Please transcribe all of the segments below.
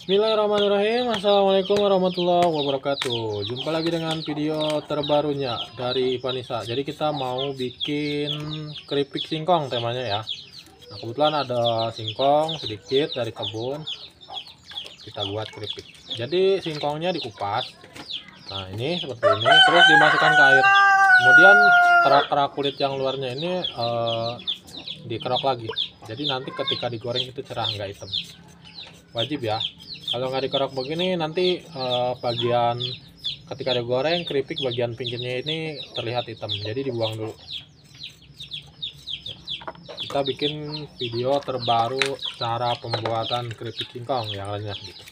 Bismillahirrahmanirrahim. Assalamualaikum warahmatullahi wabarakatuh. Jumpa lagi dengan video terbarunya dari Ivanisa. Jadi kita mau bikin keripik singkong temanya ya. Nah, kebetulan ada singkong sedikit dari kebun. Kita buat keripik. Jadi singkongnya dikupas. Nah ini seperti ini. Terus dimasukkan ke air. Kemudian kerak-kerak kulit yang luarnya ini dikerok lagi. Jadi nanti ketika digoreng itu cerah, nggak hitam. Wajib ya. Kalau nggak dikerok begini nanti bagian ketika digoreng keripik bagian pinggirnya ini terlihat hitam, jadi dibuang dulu. Kita bikin video terbaru cara pembuatan keripik singkong yang renyah gitu.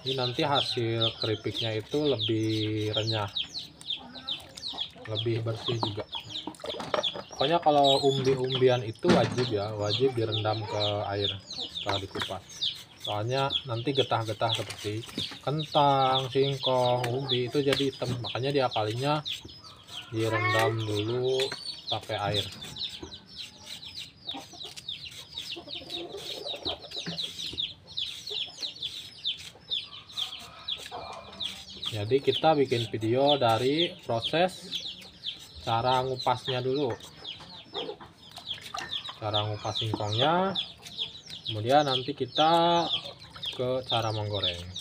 Ini nanti hasil keripiknya itu lebih renyah, lebih bersih juga. Pokoknya kalau umbi-umbian itu wajib direndam ke air setelah dikupas. Soalnya nanti getah-getah seperti kentang, singkong, umbi itu jadi hitam. Makanya diakalinya direndam dulu pakai air. Jadi kita bikin video dari proses cara ngupasnya dulu, cara ngupas singkongnya, kemudian nanti kita ke cara menggoreng.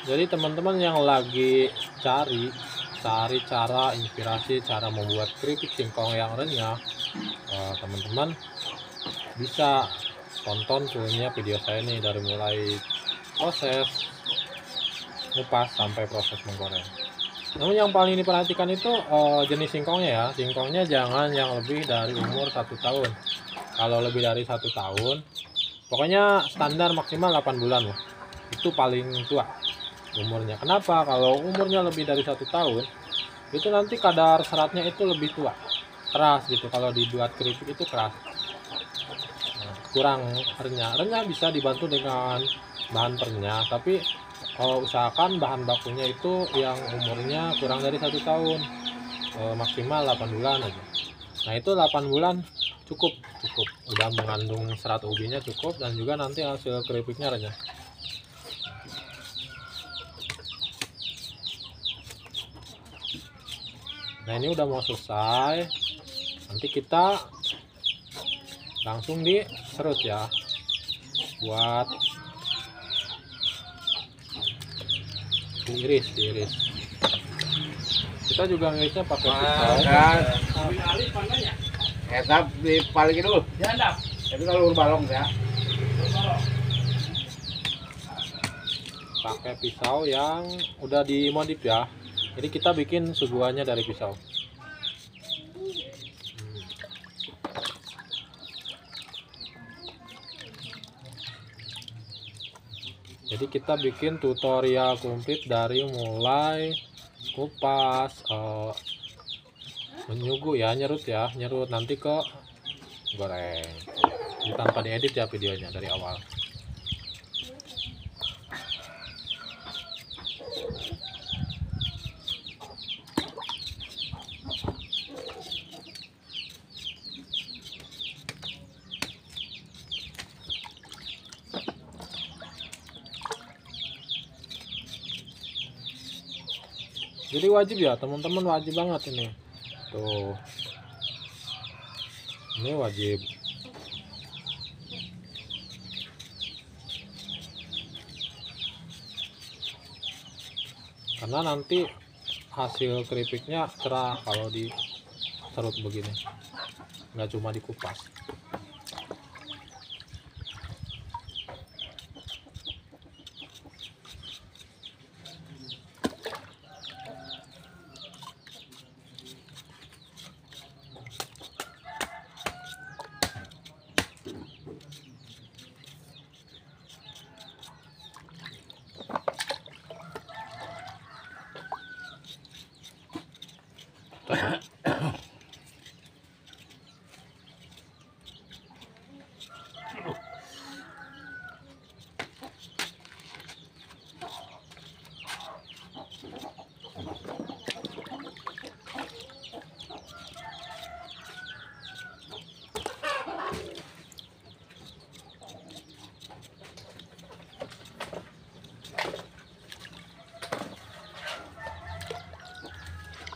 Jadi teman-teman yang lagi cari cara inspirasi cara membuat keripik singkong yang renyah, teman-teman bisa tonton fullnya video saya nih dari mulai proses ngupas sampai proses menggoreng. Namun yang paling diperhatikan itu jenis singkongnya ya. Singkongnya jangan yang lebih dari umur 1 tahun. Kalau lebih dari 1 tahun, pokoknya standar maksimal 8 bulan loh. Itu paling tua umurnya. Kenapa? Kalau umurnya lebih dari 1 tahun itu nanti kadar seratnya itu lebih tua, keras gitu. Kalau dibuat keripik itu keras, kurang renyah. Bisa dibantu dengan bahan perenyah, tapi usahakan bahan bakunya itu yang umurnya kurang dari 1 tahun, maksimal 8 bulan aja. Nah itu 8 bulan cukup udah mengandung serat ubinya cukup, dan juga nanti hasil keripiknya renyah. Nah ini udah mau selesai, nanti kita langsung diserut ya, buat diiris. Kita juga ngirisnya pakai pisau. Etap dipalingin dulu. Ya, enggak. Tapi kalau balong ya. Pakai pisau yang udah dimodif ya. Jadi kita bikin suguhannya dari pisau. Jadi kita bikin tutorial komplit dari mulai kupas, menyuguh ya, nyerut nanti ke goreng. Jadi tanpa diedit ya videonya dari awal. Jadi wajib ya teman-teman, wajib banget ini tuh. Ini wajib. Karena nanti hasil keripiknya cerah kalau diserut begini, nggak cuma dikupas.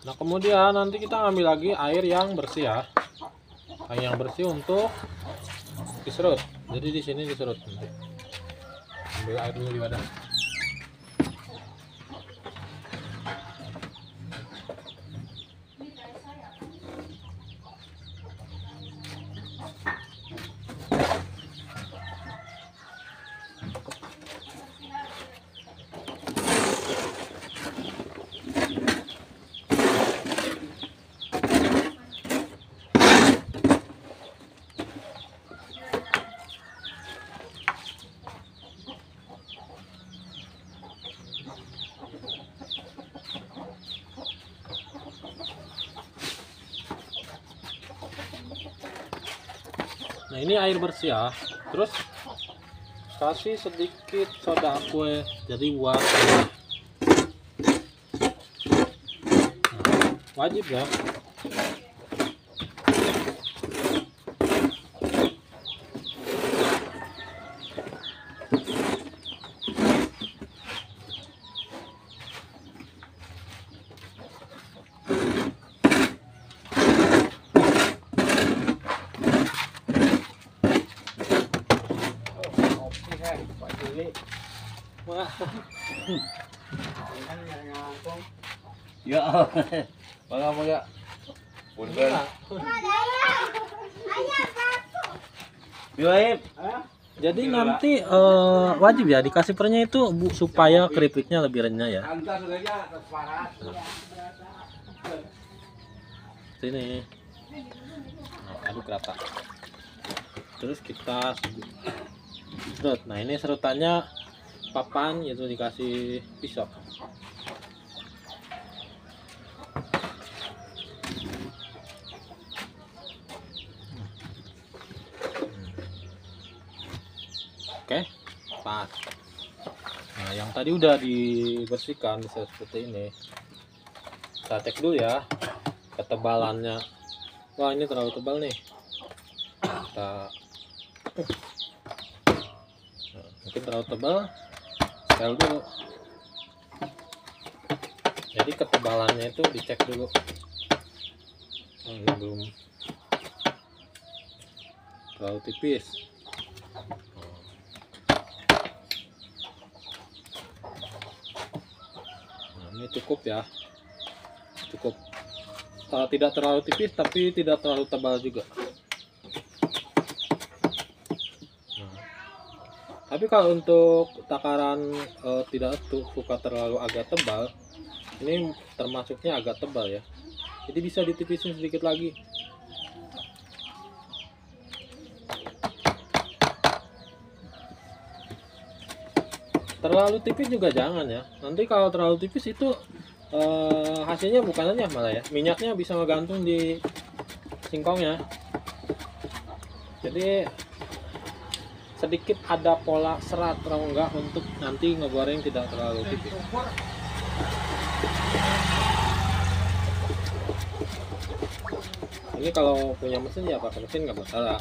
Nah, kemudian nanti kita ambil lagi air yang bersih ya. Air yang bersih untuk diserut. Jadi di sini diserut nanti. Ambil air dulu di wadah. Nah, ini air bersih ya. Terus kasih sedikit soda kue, jadi buat wajib ya. Ya, bangga. Punten. Bilaib. Jadi nanti wajib ya dikasih pernya itu supaya keripiknya lebih renyah ya. Sini. Nah, aduk rata. Terus kita serut. Nah, ini serutannya papan, yaitu dikasih pisau. Oke, pas. Nah, yang tadi udah dibersihkan bisa seperti ini. Kita cek dulu ya ketebalannya. Wah, ini terlalu tebal nih. Kita mungkin terlalu tebal, setel dulu. Jadi ketebalannya itu dicek dulu. Ini belum terlalu tipis. Nah, ini cukup ya, cukup. Tidak terlalu tipis tapi tidak terlalu tebal juga. Tapi kalau untuk takaran tidak suka terlalu agak tebal, ini termasuknya agak tebal ya. Jadi bisa ditipisin sedikit lagi. Terlalu tipis juga jangan ya. Nanti kalau terlalu tipis itu hasilnya bukan renyah malah ya. Minyaknya bisa ngegantung di singkongnya. Jadi sedikit ada pola serat atau enggak untuk nanti ngegoreng tidak terlalu tipis. Ini kalau punya mesin ya pakai mesin nggak masalah.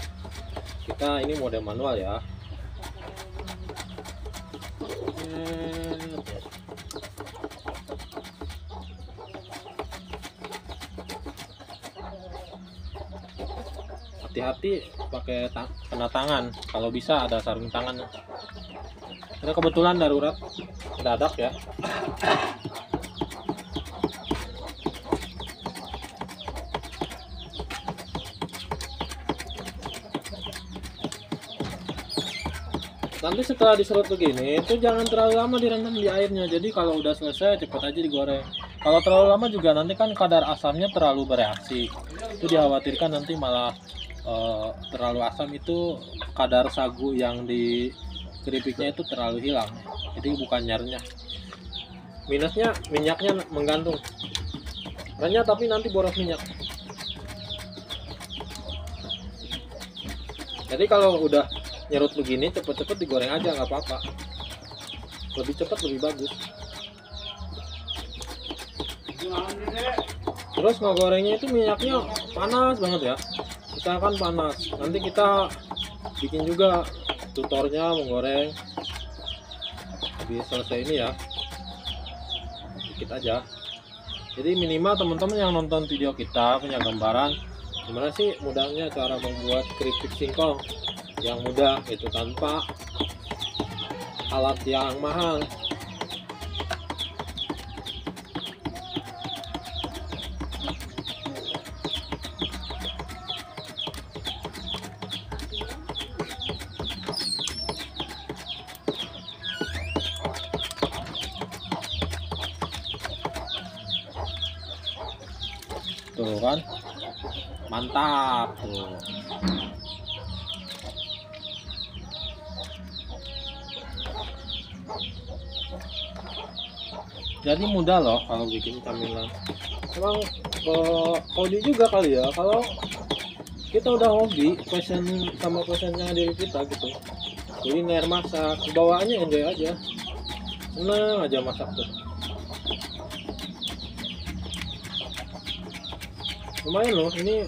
Kita ini mode manual ya. hati-hati pakai kena tangan, kalau bisa ada sarung tangan. Karena kebetulan darurat mendadak ya. Nanti setelah diserut begini itu jangan terlalu lama direndam di airnya. Jadi kalau udah selesai cepat aja digoreng. Kalau terlalu lama juga nanti kan kadar asamnya terlalu bereaksi. Itu dikhawatirkan nanti malah terlalu asam, itu kadar sagu yang di keripiknya itu terlalu hilang. Jadi bukan renyah. Minusnya minyaknya menggantung. Renyah tapi nanti boros minyak. Jadi kalau udah nyerut begini cepet-cepet digoreng aja, nggak apa-apa, lebih cepat lebih bagus. Terus ngegorengnya itu minyaknya panas banget ya, usahakan panas. Nanti kita bikin juga tutornya menggoreng. Habis selesai ini ya, dikit aja. Jadi minimal teman-teman yang nonton video kita punya gambaran gimana sih mudahnya cara membuat keripik singkong yang mudah itu tanpa alat yang mahal. Tuh kan, mantap tuh. Jadi mudah loh kalau bikin camilan. Emang hobi juga kali ya, kalau kita udah hobi, passion sama passionnya diri kita gitu. Kuliner, masak, bawaannya enjoy aja, seneng aja masak tuh. Lumayan loh ini,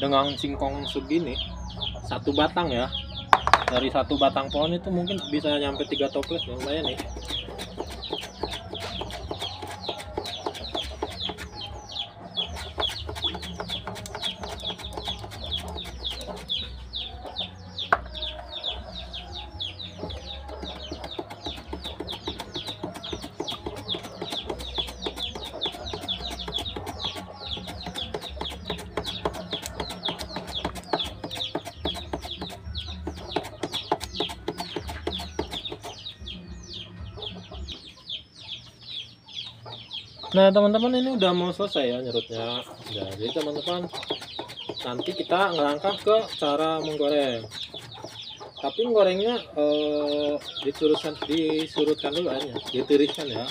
dengan singkong segini, satu batang ya, dari satu batang pohon itu mungkin bisa nyampe 3 toples, lumayan nih. Nah teman-teman, ini udah mau selesai ya nyerutnya. Nah, jadi teman-teman nanti kita ngelangkah ke cara menggoreng. Tapi gorengnya disurutkan dulu airnya, ditiriskan ya,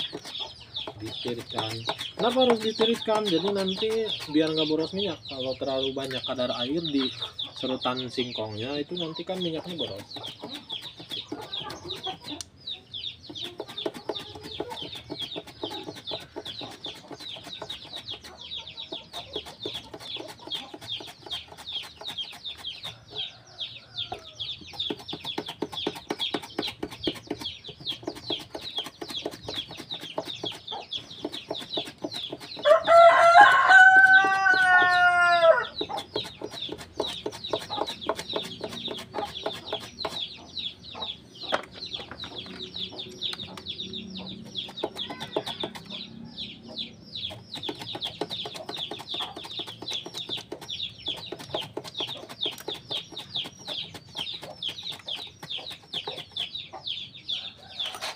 ditiriskan. Kenapa harus ditiriskan? Jadi nanti biar nggak boros minyak. Kalau terlalu banyak kadar air di serutan singkongnya itu nanti kan minyaknya boros.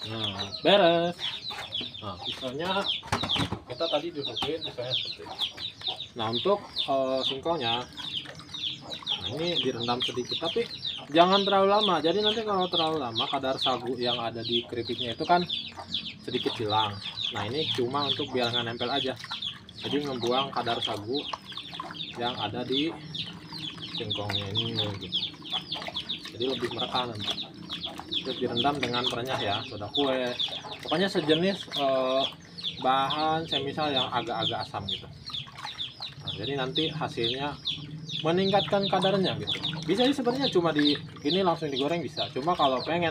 Nah, beres. Nah, pisaunya kita tadi dudukin pisaunya seperti ini. Nah, untuk singkongnya, nah ini direndam sedikit, tapi jangan terlalu lama. Jadi nanti kalau terlalu lama kadar sagu yang ada di keripiknya itu kan sedikit hilang. Nah, ini cuma untuk biar nggak nempel aja. Jadi membuang kadar sagu yang ada di singkongnya ini gitu. Jadi lebih merekah nanti. Terus direndam dengan perenyah ya, soda kue, pokoknya sejenis bahan semisal yang agak-agak asam gitu. Nah, jadi nanti hasilnya meningkatkan kadarnya gitu. Bisa sih sebenarnya cuma di ini langsung digoreng bisa. Cuma kalau pengen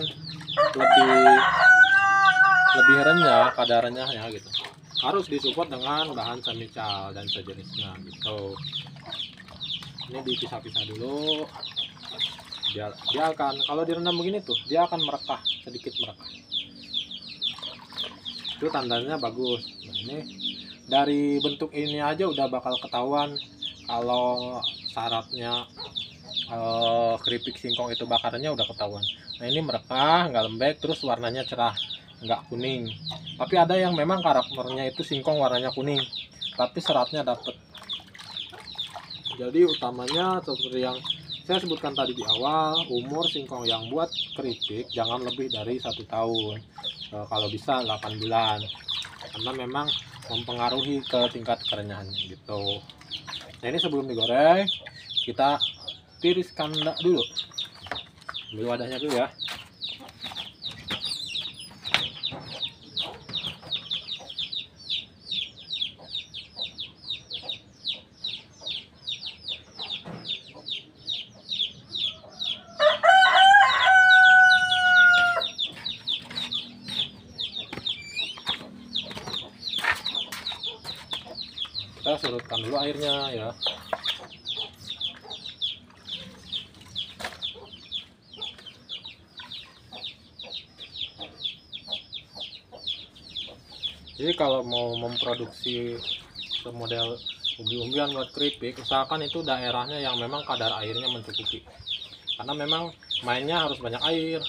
lebih renyah kadarnya ya gitu, harus disupport dengan bahan semisal dan sejenisnya gitu. Ini dipisah-pisah dulu. Dia akan, kalau direndam begini tuh dia akan merekah, sedikit merekah. Itu tandanya bagus. Nah, ini dari bentuk ini aja udah bakal ketahuan kalau syaratnya keripik singkong itu bakarannya udah ketahuan. Nah ini merekah, nggak lembek, terus warnanya cerah, nggak kuning. Tapi ada yang memang karakternya itu singkong warnanya kuning, tapi seratnya dapet. Jadi utamanya seperti yang saya sebutkan tadi di awal, umur singkong yang buat keripik jangan lebih dari 1 tahun. Kalau bisa 8 bulan, karena memang mempengaruhi ke tingkat kerenyahannya gitu. Nah ini sebelum digoreng kita tiriskan dulu. Ambil wadahnya dulu ya. Kita surutkan dulu airnya ya. Jadi kalau mau memproduksi model umbi-umbian buat keripik, usahakan itu daerahnya yang memang kadar airnya mencukupi. Karena memang mainnya harus banyak air.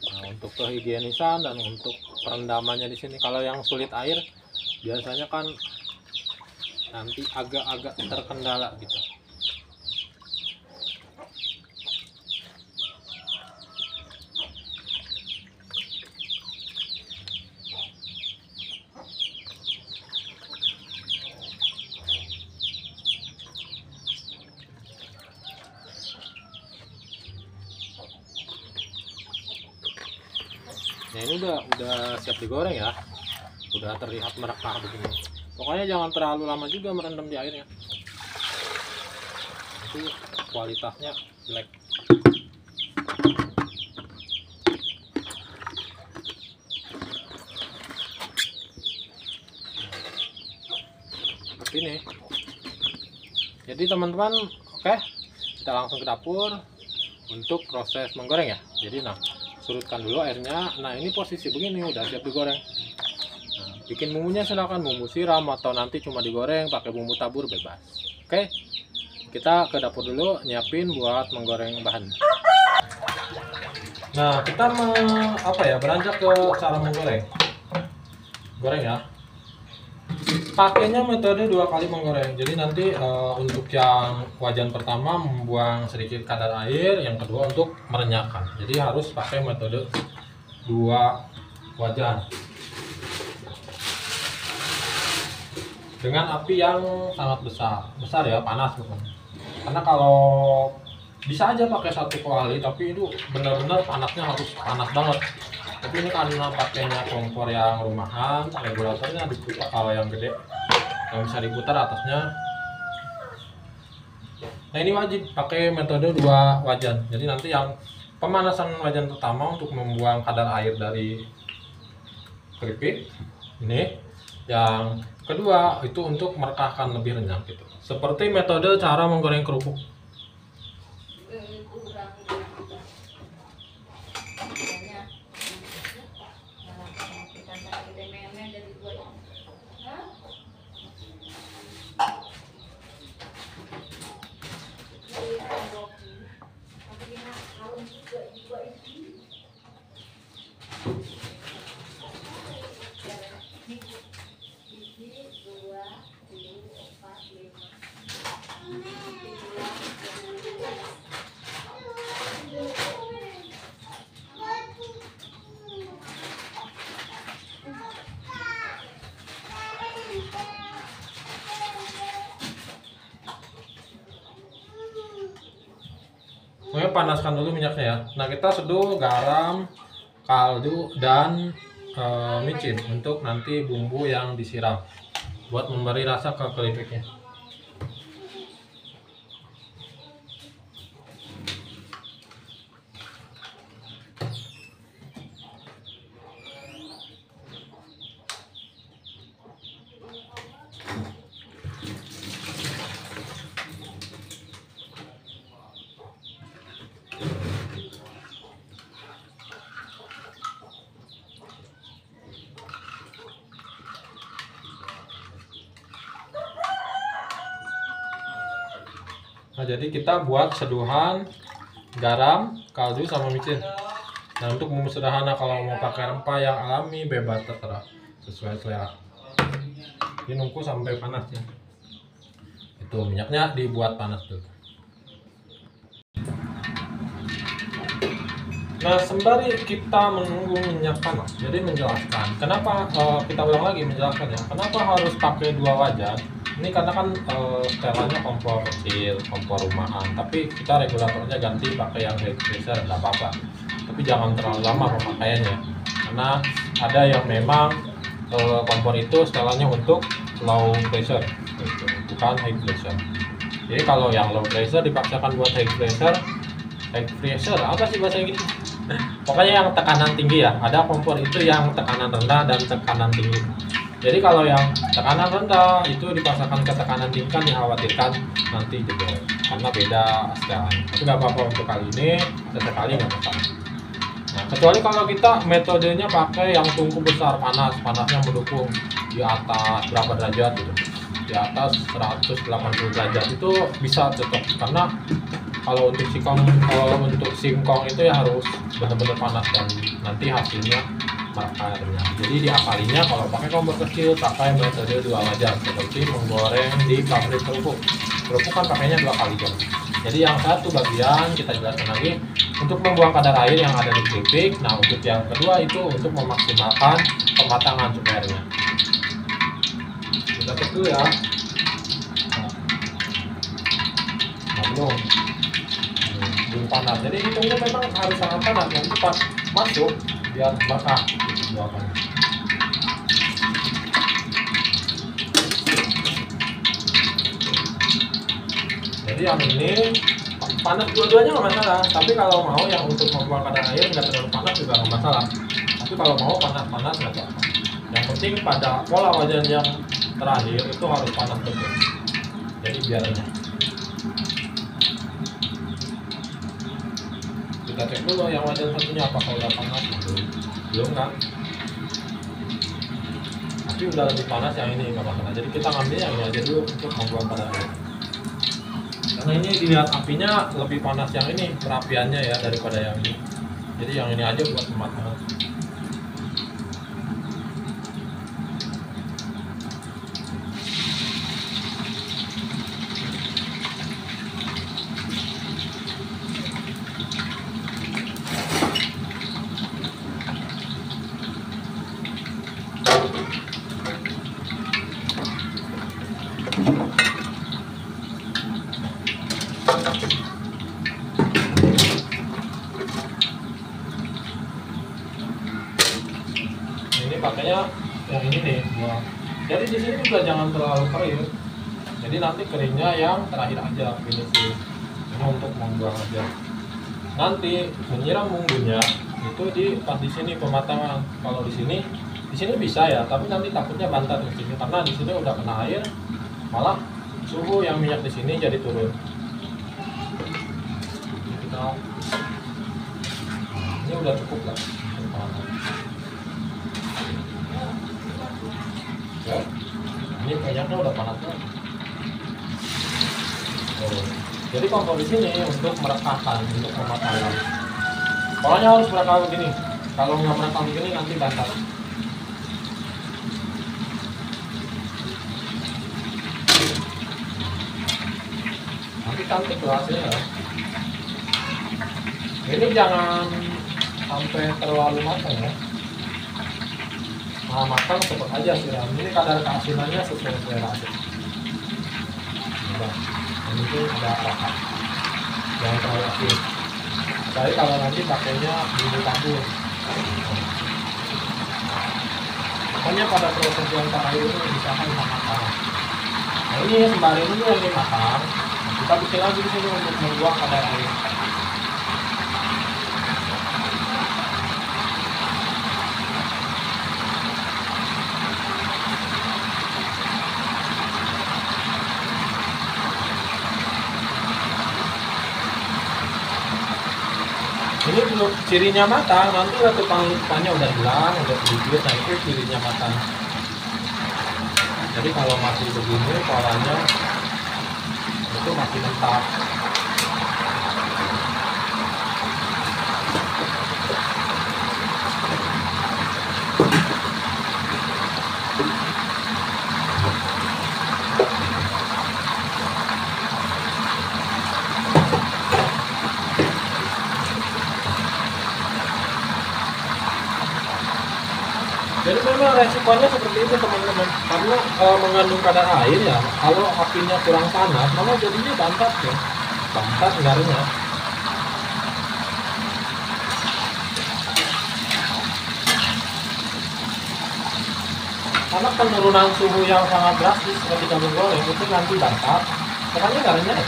Nah, untuk kehigienisan dan untuk perendamannya di sini, kalau yang sulit air biasanya kan nanti agak-agak terkendala gitu. Nah ini udah siap digoreng ya, udah terlihat merekah begini. Pokoknya jangan terlalu lama juga merendam di airnya, itu kualitasnya jelek. Seperti ini. Jadi teman-teman, oke, kita langsung ke dapur untuk proses menggoreng ya. Jadi nah, surutkan dulu airnya. Nah ini posisi begini udah siap digoreng. Nah, bikin bumbunya silakan bumbu siram atau nanti cuma digoreng pakai bumbu tabur bebas. Oke, kita ke dapur dulu nyiapin buat menggoreng bahan. Nah kita beranjak ke cara menggoreng. Goreng ya. Pakainya metode 2 kali menggoreng. Jadi nanti untuk yang wajan pertama membuang sedikit kadar air, yang kedua untuk merenyahkan. Jadi harus pakai metode 2 wajan dengan api yang sangat besar ya, panas bukan. Karena kalau bisa aja pakai 1 kali, tapi itu benar-benar panasnya harus panas banget. Tapi ini karena pakainya kompor yang rumahan, regulatornya diputar. Kalau yang gede yang bisa diputar atasnya. Nah ini wajib pakai metode 2 wajan. Jadi nanti yang pemanasan wajan pertama untuk membuang kadar air dari keripik ini, yang kedua itu untuk merekahkan lebih renyah gitu. Seperti metode cara menggoreng kerupuk. Pokoknya panaskan dulu minyaknya ya. Nah kita seduh garam, kaldu, dan micin untuk nanti bumbu yang disiram buat memberi rasa ke keripiknya. Nah, jadi kita buat seduhan garam, kaldu, sama micin. Nah, untuk bumbu sederhana, kalau mau pakai rempah yang alami bebas, terserah sesuai selera. Ini nunggu sampai panas ya. Itu minyaknya dibuat panas dulu. Nah, sembari kita menunggu minyak panas, jadi menjelaskan kenapa kita ulang lagi menjelaskan ya, kenapa harus pakai 2 wajan. Ini karena kan setelannya kompor kecil, kompor rumahan, tapi kita regulatornya ganti pakai yang high pressure, nggak apa-apa. Tapi jangan terlalu lama pemakaiannya, karena ada yang memang kompor itu setelannya untuk low pressure, gitu, bukan high pressure. Jadi kalau yang low pressure dipaksakan buat high pressure apa sih bahasa Inggris? Pokoknya yang tekanan tinggi ya. Ada kompor itu yang tekanan rendah dan tekanan tinggi. Jadi kalau yang tekanan rendah itu dipaksakan ke tekanan tinggi kan dikhawatirkan nanti jebol karena beda setelan. Tapi nggak apa-apa untuk kali ini, sesekali nggak masalah. Nah, kecuali kalau kita metodenya pakai yang tungku besar, panasnya mendukung di atas berapa derajat gitu. Di atas 180 derajat itu bisa cocok, karena kalau untuk singkong itu ya harus benar-benar panas dan nanti hasilnya merakarnya. Jadi diakalinya kalau pakai kompor kecil pakai metode 2 wajan seperti menggoreng di pabrik kerupuk. Kerupuk kan pakainya 2 kali jam. Jadi yang satu bagian kita jelaskan lagi untuk membuang kadar air yang ada di keripik. Nah, untuk yang kedua itu untuk memaksimalkan kematangan sugarnya. Kita cek dulu ya. Nah, belum panas, jadi hitungnya memang harus sangat panas, nanti pas masuk biar bakar gitu buahannya. Jadi yang ini panas dua-duanya nggak masalah, tapi kalau mau yang untuk membuang kadar air nggak terlalu panas juga nggak masalah. Tapi kalau mau panas-panas nggak apa-apa. Yang penting pada pola wajan yang terakhir itu harus panas betul. Jadi biarnya. Kita cek dulu yang wajan satunya apakah udah panas. Belum kan? Tapi udah lebih panas yang ini nggak masalah. Jadi kita ngambil yang ini aja dulu untuk membuang kadar air. Karena ini dilihat apinya lebih panas yang ini, perapiannya ya, daripada yang ini. Jadi yang ini aja buat pematangan. Ini pakainya yang ini nih, buat. Jadi di sini juga jangan terlalu kering. Jadi nanti keringnya yang terakhir aja, ini sih. Ini untuk membuang aja. Nanti menyiram bumbunya itu pas di sini pematangan. Kalau di sini bisa ya, tapi nanti takutnya bantat di sini karena di sini udah kena air, malah suhu yang minyak di sini jadi turun. Ini udah cukup lah. Ya, ini minyaknya udah panas kan? Oh. Jadi kompor di sini untuk merekatkan, untuk mematangkan. Pokoknya harus merekatkan begini. Kalau nggak merekatkan begini nanti bantat. Nanti cantik loh hasilnya. Ini jangan sampai terlalu matang ya. Nah, matang cepet aja siram. Ini kadar keasilannya sesuai selera aja. Nah, ini tuh ada rasa. Jangan terlalu asin. Jadi kalau nanti pakainya bumbu tabur. Makanya pada proses yang terakhir itu misalkan sama panas. Nah, ini sembari dulu yang ini matang. Kita bikin lagi di sini untuk membuang kadar air. Ini belum cirinya matang, nanti letupan-letupannya udah hilang, udah sedikit, nah itu cirinya matang. Jadi kalau masih begini polanya itu masih masih mentah. Jadi memang resikonya seperti itu teman-teman, karena mengandung kadar air ya, kalau apinya kurang panas maka jadinya bantat ya, bantat enggaknya. Karena penurunan suhu yang sangat drastis ketika menggoreng itu nanti bantat, makanya enggaknya ya,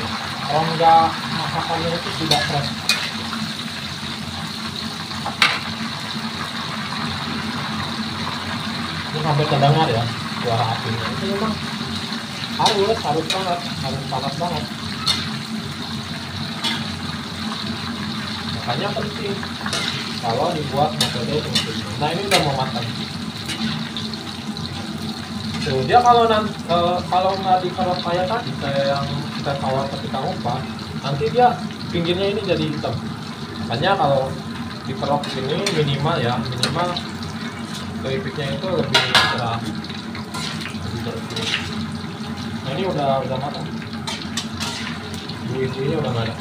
kalau enggak masakannya itu tidak fresh. Ini sampai terdengar ya suara apinya, itu memang harus banget, harus panas banget. Makanya penting kalau dibuat metode seperti ini. Nah ini udah mau matang. Tuh, dia kalau nggak dikerok kayak tadi, kayak yang kita tawar ketika ngupas, nanti dia pinggirnya ini jadi hitam. Makanya kalau dikerok ini minimal keripiknya itu lebih cerah, lebih bersih. Nah ini udah matang, buih-buihnya udah nggak ada.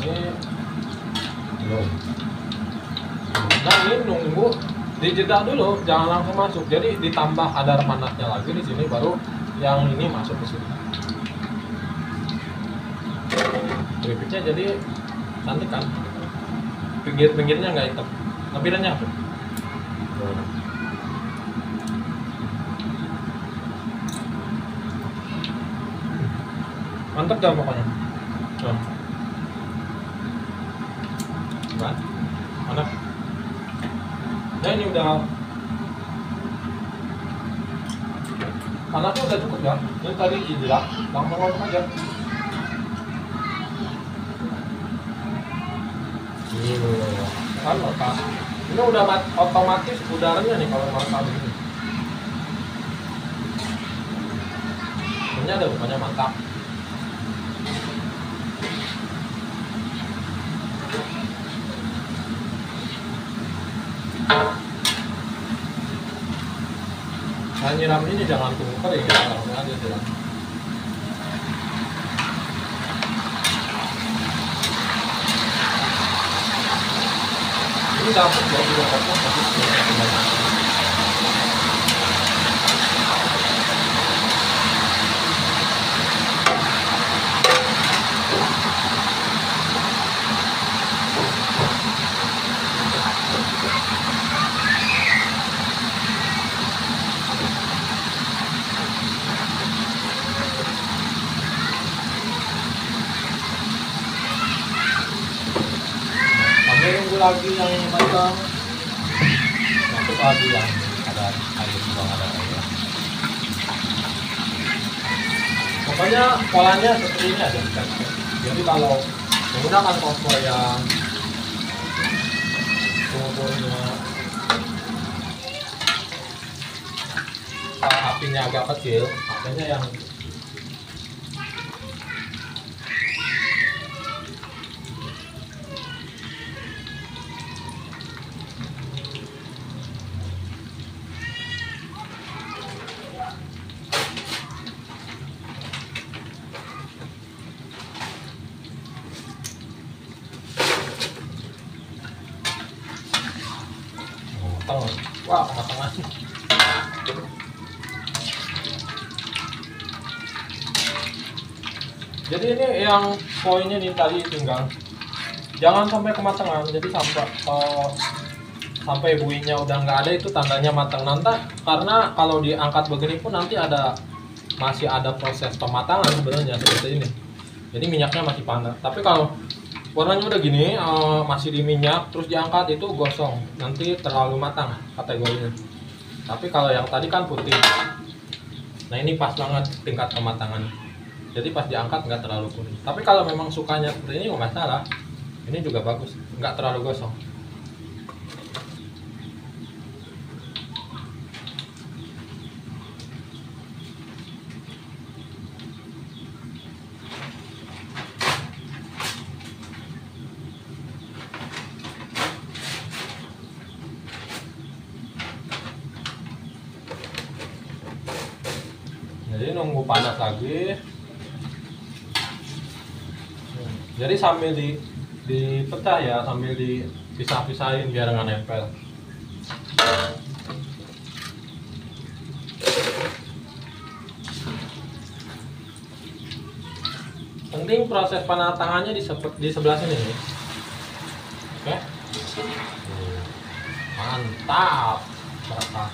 Ini belum. Nah ini nunggu dijeda dulu, jangan langsung masuk. Jadi ditambah kadar panasnya lagi di sini, baru yang ini masuk ke sini. Keripiknya jadi cantik kan? Pinggirnya nggak hitam, lampirannya apa? Mantap dah pokoknya. Nah, mana? Nah ini udah panasnya udah cukup ya. Ini tadi dijelas, langsung aja. Ini kan mantap. Ini udah otomatis udaranya nih kalau mantap ini. Ini ada rupanya mantap. Nah, nyiram ini jangan tunggu kering ya, langsung aja siram. Ini dapat ya, tidak kokoh tapi banyak. Nunggu lagi yang matang, masuk lagi yang ada air, ada air. Pokoknya polanya seperti ini aja. Jadi kalau menggunakan kompor yang sumbernya apinya agak kecil, makanya yang wah tengah-tengah. Jadi ini yang poinnya nih tadi, tinggal jangan sampai kematangan. Jadi sampai buihnya udah nggak ada, itu tandanya matang nanti. Karena kalau diangkat begini pun nanti masih ada proses pematangan sebenarnya seperti ini. Jadi minyaknya masih panas. Tapi kalau warnanya udah gini, masih di minyak terus diangkat, itu gosong, nanti terlalu matang kategorinya. Tapi kalau yang tadi kan putih, Nah ini pas banget tingkat kematangan, jadi pas diangkat nggak terlalu kuning. Tapi kalau memang sukanya seperti ini nggak masalah, ini juga bagus, nggak terlalu gosong. Jadi nunggu panas lagi. Jadi sambil dipecah ya, sambil dipisah-pisahin biar nggak nempel. Penting proses pematangannya di sebelah sini nih. Oke. Mantap. Berapa?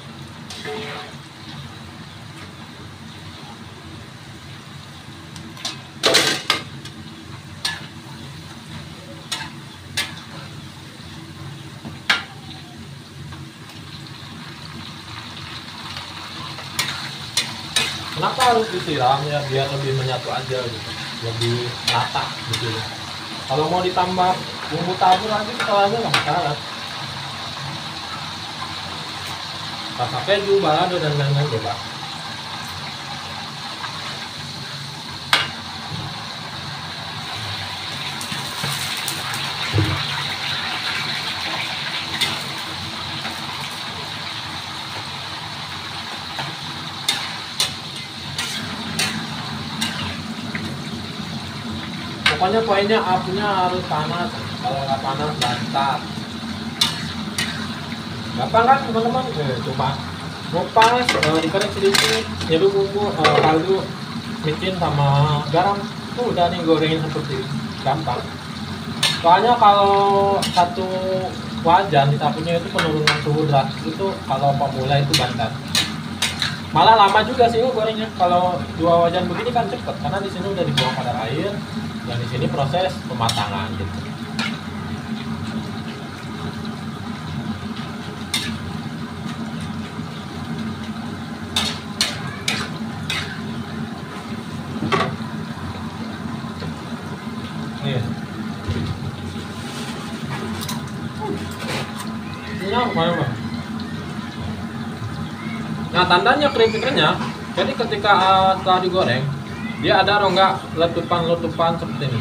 Kenapa harus disiram ya, biar lebih menyatu aja gitu, lebih rata gitu. Kalau mau ditambah bumbu tabur lagi aja nggak masalah. Rasa keju, balado dan lain-lain bebas. Pokoknya poinnya apinya harus panas. Kalau nggak panas bantat. Gampang kan teman-teman? Coba ngupas, dikoreng sedikit, nyeduk bumbu, kaldu, micin sama garam. Tuh udah nih gorengin seperti ini. Gampang. Soalnya kalau satu wajan di sapunya itu penurunan suhu drastis itu kalau pemula itu bantat. Malah lama juga sih gorengnya. Kalau 2 wajan begini kan cepet karena di sini udah dibuang kadar air. Dan di sini proses pematangan gitu. Nih. Ini lumayan, Bang. Nah, tandanya keripik renyah. Jadi ketika setelah digoreng, dia ada rongga letupan-letupan seperti ini.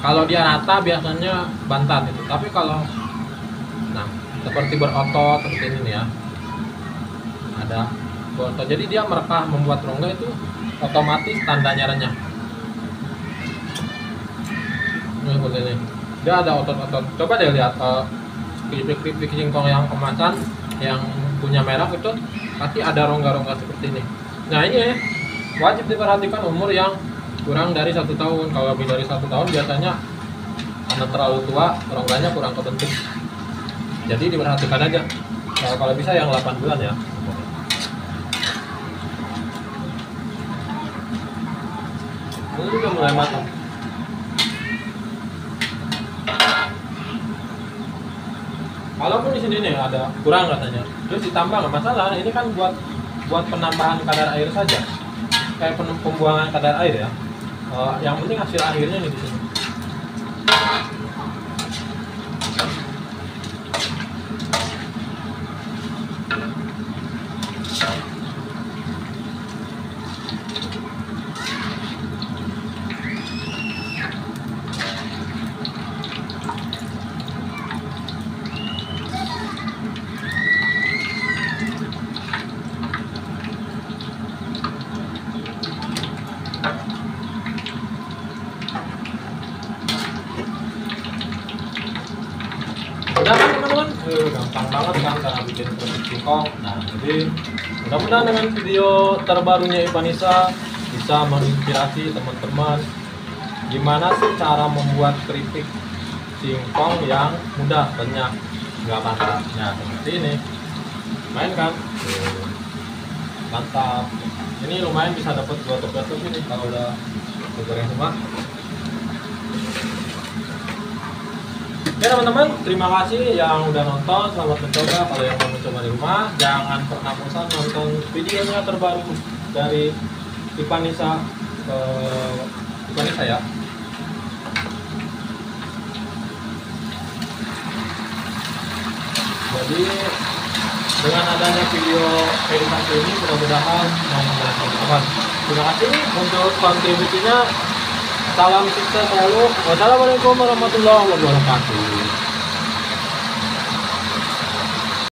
Kalau dia rata biasanya bantat itu. Tapi kalau seperti berotot seperti ini nih ya. Ada berotot. Jadi dia merekah membuat rongga itu otomatis tandanya renyah. Ini seperti ini. Dia ada otot-otot. Coba deh lihat keripik singkong yang kemasan yang punya merek itu pasti ada rongga-rongga seperti ini. Nah ini ya, wajib diperhatikan umur yang kurang dari 1 tahun. Kalau lebih dari 1 tahun biasanya karena terlalu tua, rongganya kurang kebentuk. Jadi diperhatikan aja. Kalau bisa yang 8 bulan ya. Ini juga mulai matang. Walaupun di sini nih ada kurang katanya, terus ditambah nggak masalah. Ini kan buat penambahan kadar air saja, kayak pembuangan kadar air ya. Yang penting hasil akhirnya nih di sini. Udah kan teman-teman, gampang banget kan cara bikin keripik singkong. Nah jadi mudah-mudahan dengan video terbarunya Ivanisa bisa menginspirasi teman-teman gimana sih cara membuat keripik singkong yang mudah, renyah, nggak bantat. Nah seperti ini, main kan, mantap. Ini lumayan bisa dapat 2 toples ini kalau udah digoreng semua. Oke teman-teman, terima kasih yang udah nonton. Selamat mencoba. Kalau yang mau mencoba di rumah, jangan pernah bosan nonton videonya terbaru dari Ivanisa ke Ivanisa ya. Jadi dengan adanya video editasi ini mudah-mudahan memudahkan teman-teman. Terima kasih untuk kontribusinya. Salam sukses selalu. Wassalamualaikum warahmatullahi wabarakatuh.